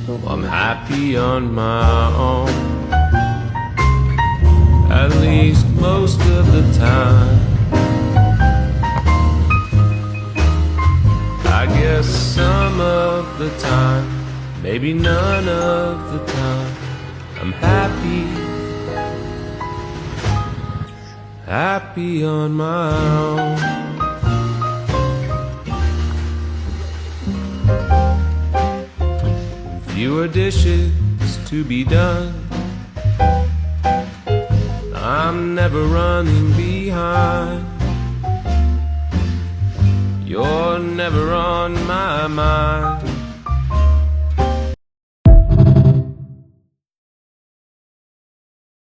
I'm happy on my own, at least most of the time. I guess some of the time, maybe none of the time, I'm happy, happy on my own. Fewer dishes to be done, I'm never running behind. You're never on my mind.